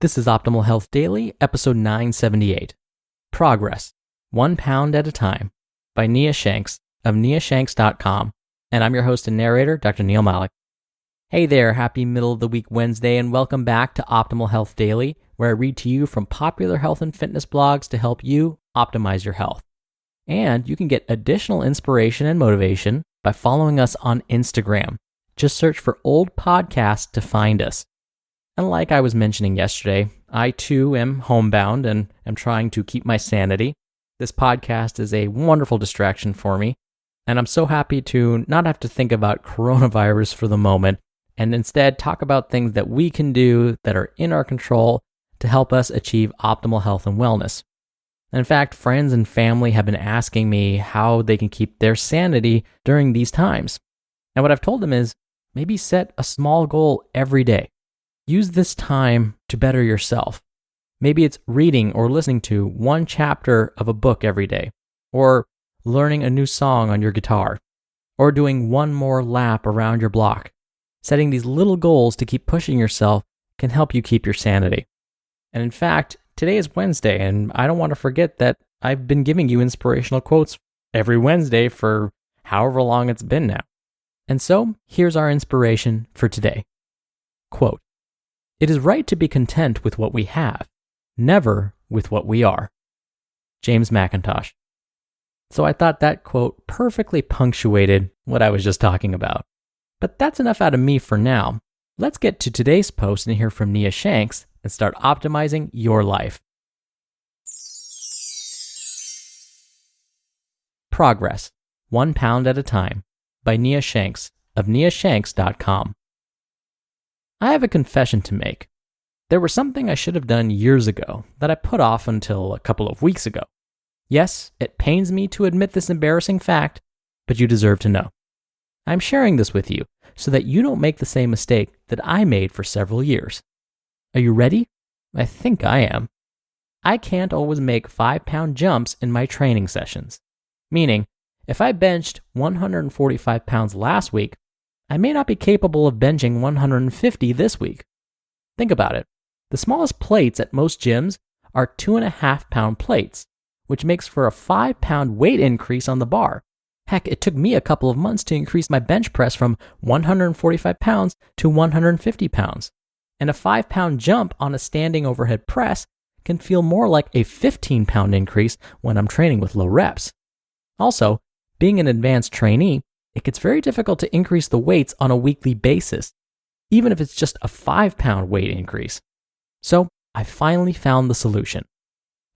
This is Optimal Health Daily, episode 978. Progress, 1 pound at a time, by Nia Shanks of niashanks.com. And I'm your host and narrator, Dr. Neil Malik. Hey there, happy middle of the week Wednesday, and welcome back to Optimal Health Daily, where I read to you from popular health and fitness blogs to help you optimize your health. And you can get additional inspiration and motivation by following us on Instagram. Just search for Old Podcast to find us. And like I was mentioning yesterday, I too am homebound and am trying to keep my sanity. This podcast is a wonderful distraction for me, and I'm so happy to not have to think about coronavirus for the moment and instead talk about things that we can do that are in our control to help us achieve optimal health and wellness. And in fact, friends and family have been asking me how they can keep their sanity during these times. And what I've told them is maybe set a small goal every day. Use this time to better yourself. Maybe it's reading or listening to one chapter of a book every day, or learning a new song on your guitar, or doing one more lap around your block. Setting these little goals to keep pushing yourself can help you keep your sanity. And in fact, today is Wednesday, and I don't want to forget that I've been giving you inspirational quotes every Wednesday for however long it's been now. And so, here's our inspiration for today. Quote, "It is right to be content with what we have, never with what we are." James McIntosh. So I thought that quote perfectly punctuated what I was just talking about. But that's enough out of me for now. Let's get to today's post and hear from Nia Shanks and start optimizing your life. Progress, 1 pound at a time, by Nia Shanks of niashanks.com. I have a confession to make. There was something I should have done years ago that I put off until a couple of weeks ago. Yes, it pains me to admit this embarrassing fact, but you deserve to know. I'm sharing this with you so that you don't make the same mistake that I made for several years. Are you ready? I think I am. I can't always make 5-pound jumps in my training sessions. Meaning, if I benched 145 pounds last week, I may not be capable of benching 150 this week. Think about it. The smallest plates at most gyms are 2.5-pound plates, which makes for a 5-pound weight increase on the bar. Heck, it took me a couple of months to increase my bench press from 145 pounds to 150 pounds. And a 5-pound jump on a standing overhead press can feel more like a 15-pound increase when I'm training with low reps. Also, being an advanced trainee, it gets very difficult to increase the weights on a weekly basis, even if it's just a 5-pound weight increase. So I finally found the solution.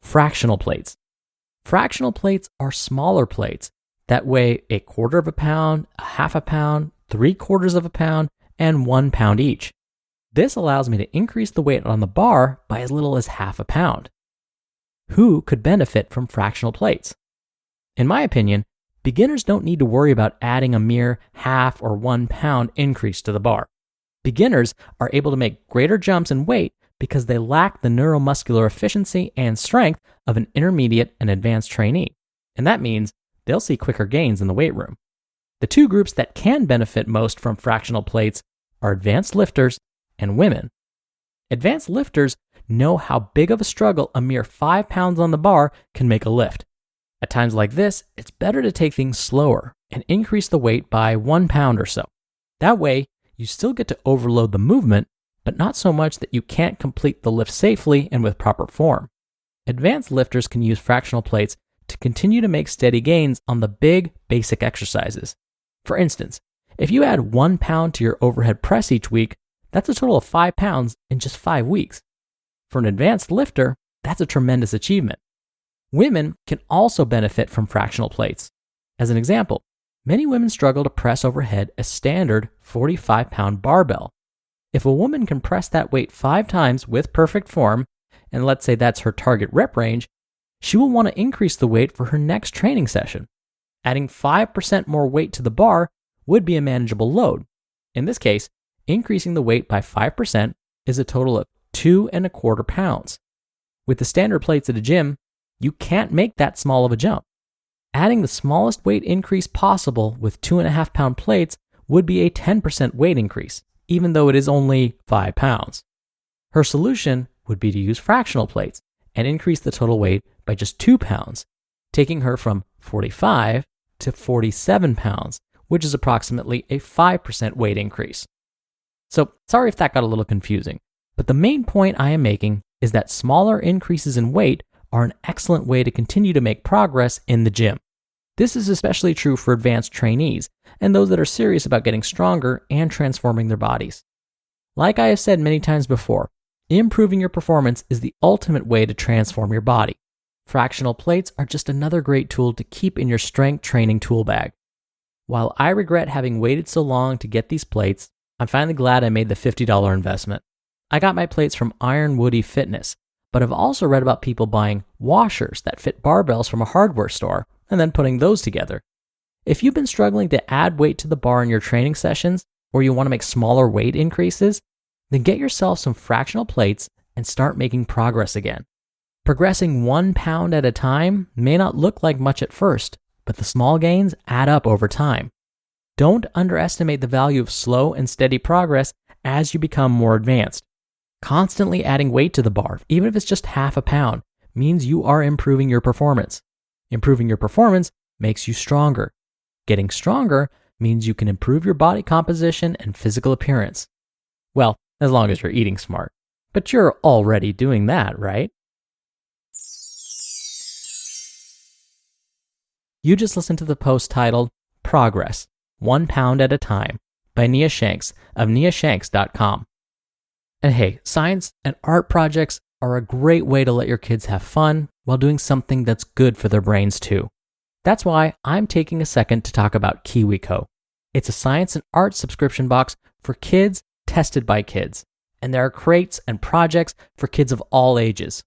Fractional plates. Fractional plates are smaller plates that weigh 1/4 pound, 1/2 pound, 3/4 pound, and 1 pound each. This allows me to increase the weight on the bar by as little as 1/2 pound. Who could benefit from fractional plates? In my opinion, beginners don't need to worry about adding a mere 1/2 or 1 pound increase to the bar. Beginners are able to make greater jumps in weight because they lack the neuromuscular efficiency and strength of an intermediate and advanced trainee. And that means they'll see quicker gains in the weight room. The two groups that can benefit most from fractional plates are advanced lifters and women. Advanced lifters know how big of a struggle a mere 5 pounds on the bar can make a lift. At times like this, it's better to take things slower and increase the weight by 1 pound or so. That way, you still get to overload the movement, but not so much that you can't complete the lift safely and with proper form. Advanced lifters can use fractional plates to continue to make steady gains on the big, basic exercises. For instance, if you add 1 pound to your overhead press each week, that's a total of 5 pounds in just 5 weeks. For an advanced lifter, that's a tremendous achievement. Women can also benefit from fractional plates. As an example, many women struggle to press overhead a standard 45-pound barbell. If a woman can press that weight 5 times with perfect form, and let's say that's her target rep range, she will want to increase the weight for her next training session. Adding 5% more weight to the bar would be a manageable load. In this case, increasing the weight by 5% is a total of 2.25 pounds. With the standard plates at a gym, you can't make that small of a jump. Adding the smallest weight increase possible with 2.5-pound plates would be a 10% weight increase, even though it is only 5 pounds. Her solution would be to use fractional plates and increase the total weight by just 2 pounds, taking her from 45 to 47 pounds, which is approximately a 5% weight increase. So sorry if that got a little confusing, but the main point I am making is that smaller increases in weight are an excellent way to continue to make progress in the gym. This is especially true for advanced trainees and those that are serious about getting stronger and transforming their bodies. Like I have said many times before, improving your performance is the ultimate way to transform your body. Fractional plates are just another great tool to keep in your strength training tool bag. While I regret having waited so long to get these plates, I'm finally glad I made the $50 investment. I got my plates from Iron Woody Fitness, but I've also read about people buying washers that fit barbells from a hardware store and then putting those together. If you've been struggling to add weight to the bar in your training sessions, or you want to make smaller weight increases, then get yourself some fractional plates and start making progress again. Progressing 1 pound at a time may not look like much at first, but the small gains add up over time. Don't underestimate the value of slow and steady progress as you become more advanced. Constantly adding weight to the bar, even if it's just half a pound, means you are improving your performance. Improving your performance makes you stronger. Getting stronger means you can improve your body composition and physical appearance. Well, as long as you're eating smart. But you're already doing that, right? You just listened to the post titled Progress, 1 pound at a time by Nia Shanks of niashanks.com. And hey, science and art projects are a great way to let your kids have fun while doing something that's good for their brains too. That's why I'm taking a second to talk about KiwiCo. It's a science and art subscription box for kids tested by kids, and there are crates and projects for kids of all ages.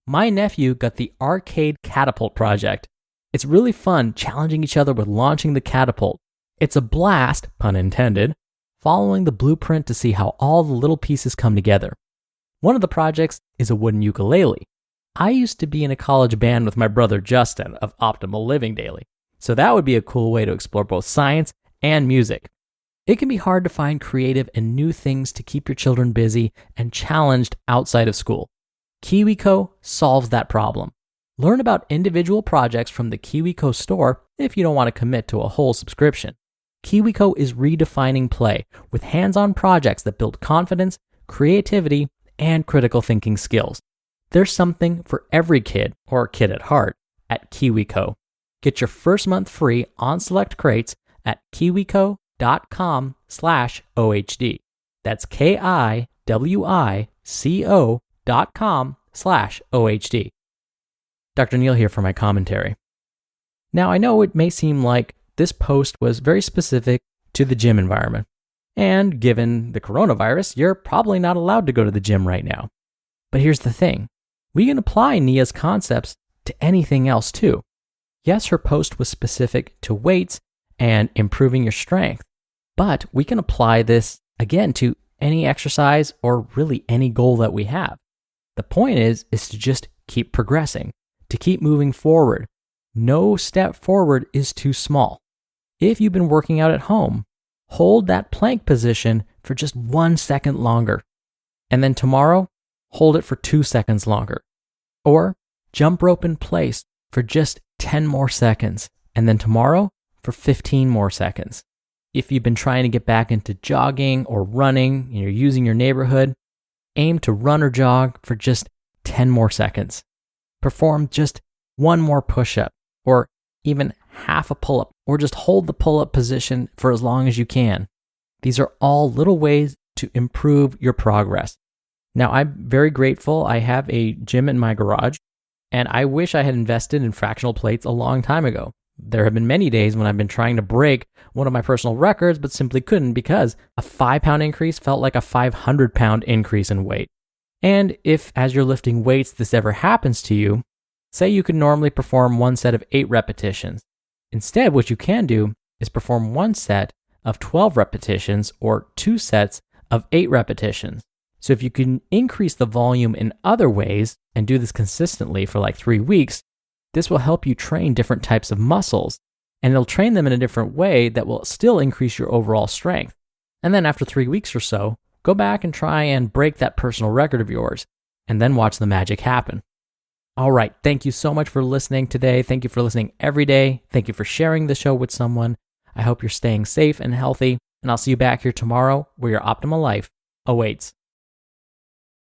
My nephew got the Arcade Catapult project. It's really fun challenging each other with launching the catapult. It's a blast, pun intended, following the blueprint to see how all the little pieces come together. One of the projects is a wooden ukulele. I used to be in a college band with my brother Justin of Optimal Living Daily, so that would be a cool way to explore both science and music. It can be hard to find creative and new things to keep your children busy and challenged outside of school. KiwiCo solves that problem. Learn about individual projects from the KiwiCo store if you don't want to commit to a whole subscription. KiwiCo is redefining play with hands-on projects that build confidence, creativity, and critical thinking skills. There's something for every kid, or kid at heart, at KiwiCo. Get your first month free on select crates at kiwico.com/OHD. That's KIWICO.com/OHD. Dr. Neil here for my commentary. Now, I know it may seem like this post was very specific to the gym environment. And given the coronavirus, you're probably not allowed to go to the gym right now. But here's the thing. We can apply Nia's concepts to anything else too. Yes, her post was specific to weights and improving your strength, but we can apply this again to any exercise or really any goal that we have. The point is to just keep progressing, to keep moving forward. No step forward is too small. If you've been working out at home, hold that plank position for just 1 second longer. And then tomorrow, hold it for 2 seconds longer. Or jump rope in place for just 10 more seconds. And then tomorrow, for 15 more seconds. If you've been trying to get back into jogging or running and you're using your neighborhood, aim to run or jog for just 10 more seconds. Perform just 1 more push-up or even half a pull-up, or just hold the pull-up position for as long as you can. These are all little ways to improve your progress. Now, I'm very grateful. I have a gym in my garage, and I wish I had invested in fractional plates a long time ago. There have been many days when I've been trying to break one of my personal records, but simply couldn't because a 5-pound increase felt like a 500-pound increase in weight. And if, as you're lifting weights, this ever happens to you, say you could normally perform 1 set of 8 repetitions. Instead, what you can do is perform 1 set of 12 repetitions or 2 sets of 8 repetitions. So if you can increase the volume in other ways and do this consistently for like 3 weeks, this will help you train different types of muscles, and it'll train them in a different way that will still increase your overall strength. And then after 3 weeks or so, go back and try and break that personal record of yours. and then watch the magic happen. All right. Thank you so much for listening today. Thank you for listening every day. Thank you for sharing the show with someone. I hope you're staying safe and healthy, and I'll see you back here tomorrow where your optimal life awaits.